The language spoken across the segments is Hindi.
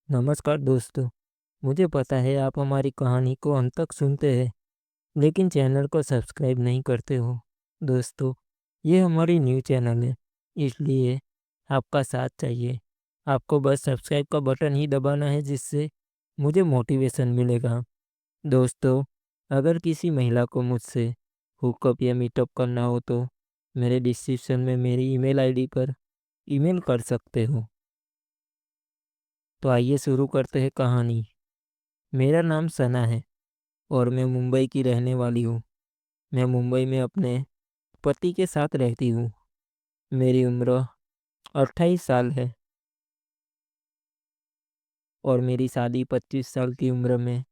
नमस्कार दोस्तों। मुझे पता है आप हमारी कहानी को अंत तक सुनते हैं, लेकिन चैनल को सब्सक्राइब नहीं करते हो। दोस्तों, ये हमारी न्यू चैनल है, इसलिए आपका साथ चाहिए। आपको बस सब्सक्राइब का बटन ही दबाना है, जिससे मुझे मोटिवेशन मिलेगा। दोस्तों, अगर किसी महिला को मुझसे हुकअप या मीटअप करना हो तो मेरे डिस्क्रिप्शन में मेरी ईमेल आईडी पर ईमेल कर सकते हो। तो आइए शुरू करते हैं कहानी। मेरा नाम सना है और मैं मुंबई की रहने वाली हूँ। मैं मुंबई में अपने पति के साथ रहती हूँ। मेरी उम्र 28 साल है और मेरी शादी 25 साल की उम्र में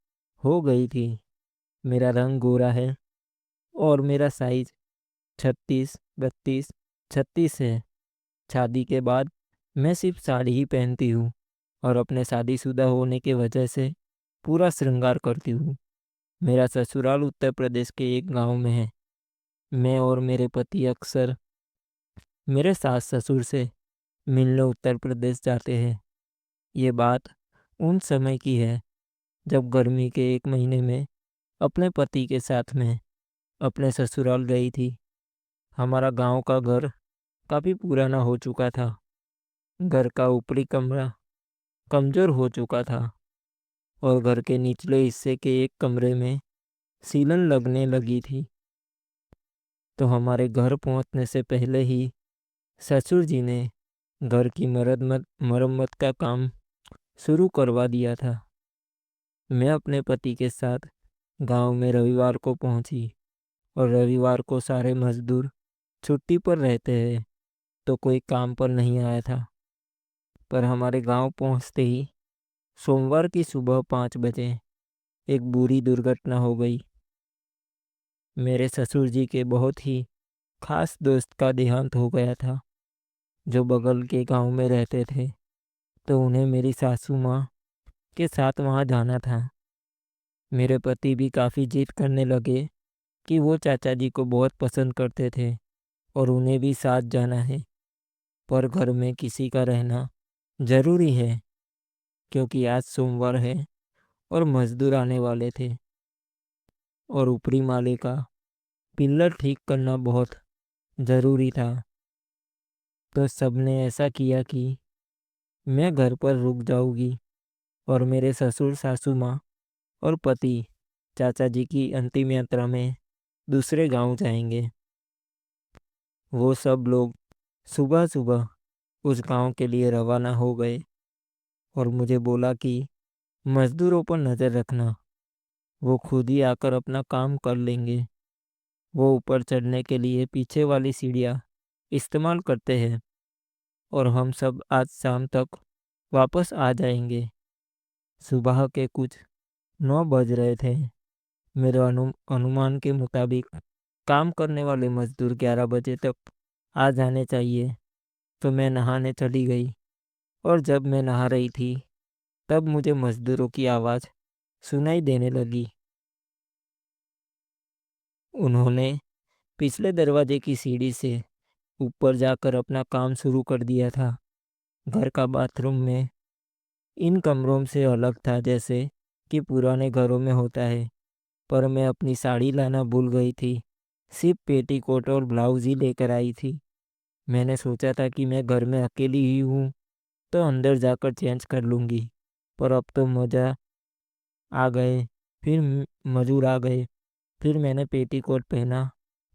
हो गई थी। मेरा रंग गोरा है और मेरा साइज 36, 32, 36 है। शादी के बाद मैं सिर्फ साड़ी ही पहनती हूँ और अपने शादीशुदा होने के वजह से पूरा श्रृंगार करती हूँ। मेरा ससुराल उत्तर प्रदेश के एक गांव में है। मैं और मेरे पति अक्सर मेरे सास ससुर से मिलने उत्तर प्रदेश जाते हैं। ये बात उन समय की है जब गर्मी के एक महीने में अपने पति के साथ में अपने ससुराल गई थी। हमारा गांव का घर काफ़ी पुराना हो चुका था। घर का ऊपरी कमरा कमज़ोर हो चुका था और घर के निचले हिस्से के एक कमरे में सीलन लगने लगी थी। तो हमारे घर पहुंचने से पहले ही ससुर जी ने घर की मरम्मत का काम शुरू करवा दिया था। मैं अपने पति के साथ गांव में रविवार को पहुंची और रविवार को सारे मजदूर छुट्टी पर रहते हैं, तो कोई काम पर नहीं आया था। पर हमारे गांव पहुंचते ही सोमवार की सुबह 5 बजे एक बुरी दुर्घटना हो गई। मेरे ससुर जी के बहुत ही खास दोस्त का देहांत हो गया था, जो बगल के गांव में रहते थे। तो उन्हें मेरी सासू माँ के साथ वहाँ जाना था। मेरे पति भी काफ़ी जिद करने लगे कि वो चाचा जी को बहुत पसंद करते थे और उन्हें भी साथ जाना है। पर घर में किसी का रहना ज़रूरी है, क्योंकि आज सोमवार है और मजदूर आने वाले थे और ऊपरी माले का पिल्लर ठीक करना बहुत ज़रूरी था। तो सबने ऐसा किया कि मैं घर पर रुक जाऊंगी और मेरे ससुर सासू माँ और पति चाचा जी की अंतिम यात्रा में दूसरे गांव जाएंगे। वो सब लोग सुबह सुबह उस गांव के लिए रवाना हो गए और मुझे बोला कि मजदूरों पर नज़र रखना, वो खुद ही आकर अपना काम कर लेंगे। वो ऊपर चढ़ने के लिए पीछे वाली सीढ़ियाँ इस्तेमाल करते हैं और हम सब आज शाम तक वापस आ जाएंगे। सुबह के कुछ 9 बज रहे थे। मेरे अनुमान के मुताबिक काम करने वाले मजदूर 11 बजे तक आ जाने चाहिए। तो मैं नहाने चली गई और जब मैं नहा रही थी तब मुझे मजदूरों की आवाज़ सुनाई देने लगी। उन्होंने पिछले दरवाजे की सीढ़ी से ऊपर जाकर अपना काम शुरू कर दिया था। घर का बाथरूम में इन कमरों से अलग था, जैसे कि पुराने घरों में होता है। पर मैं अपनी साड़ी लाना भूल गई थी, सिर्फ पेटीकोट और ब्लाउज ही लेकर आई थी। मैंने सोचा था कि मैं घर में अकेली ही हूँ तो अंदर जाकर चेंज कर लूँगी, पर अब तो मज़ा आ गए। फिर मजूर आ गए। फिर मैंने पेटीकोट पहना,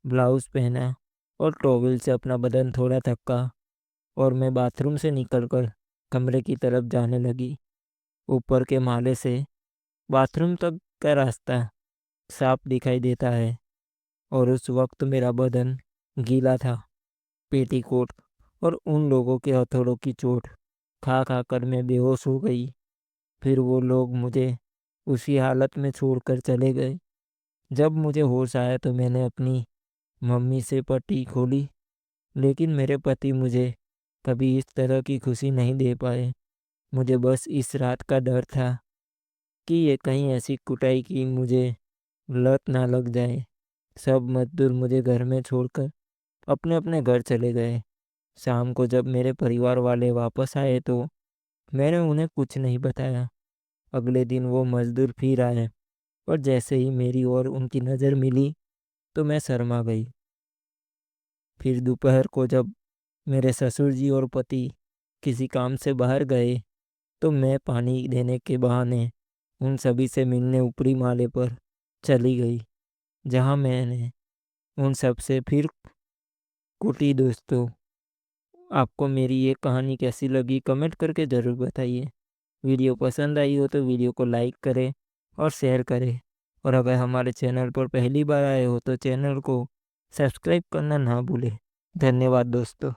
ब्लाउज पहना और टॉवल से अपना बदन थोड़ा थका और मैं बाथरूम से निकलकर कमरे की तरफ जाने लगी। ऊपर के माले से बाथरूम तक का रास्ता साफ दिखाई देता है और उस वक्त मेरा बदन गीला था। पेटीकोट और उन लोगों के हथौड़ों की चोट खा खा कर मैं बेहोश हो गई। फिर वो लोग मुझे उसी हालत में छोड़कर चले गए। जब मुझे होश आया तो मैंने अपनी मम्मी से पट्टी खोली, लेकिन मेरे पति मुझे कभी इस तरह की खुशी नहीं दे पाए। मुझे बस इस रात का डर था कि ये कहीं ऐसी कुटाई की मुझे लत ना लग जाए। सब मजदूर मुझे घर में छोड़कर अपने अपने घर चले गए। शाम को जब मेरे परिवार वाले वापस आए तो मैंने उन्हें कुछ नहीं बताया। अगले दिन वो मजदूर फिर आए और जैसे ही मेरी और उनकी नज़र मिली तो मैं शर्मा गई। फिर दोपहर को जब मेरे ससुर जी और पति किसी काम से बाहर गए तो मैं पानी देने के बहाने उन सभी से मिलने ऊपरी माले पर चली गई, जहाँ मैंने उन सब से फिर कुटी। दोस्तों, आपको मेरी ये कहानी कैसी लगी कमेंट करके ज़रूर बताइए। वीडियो पसंद आई हो तो वीडियो को लाइक करें और शेयर करें, और अगर हमारे चैनल पर पहली बार आए हो तो चैनल को सब्सक्राइब करना ना भूलें। धन्यवाद दोस्तों।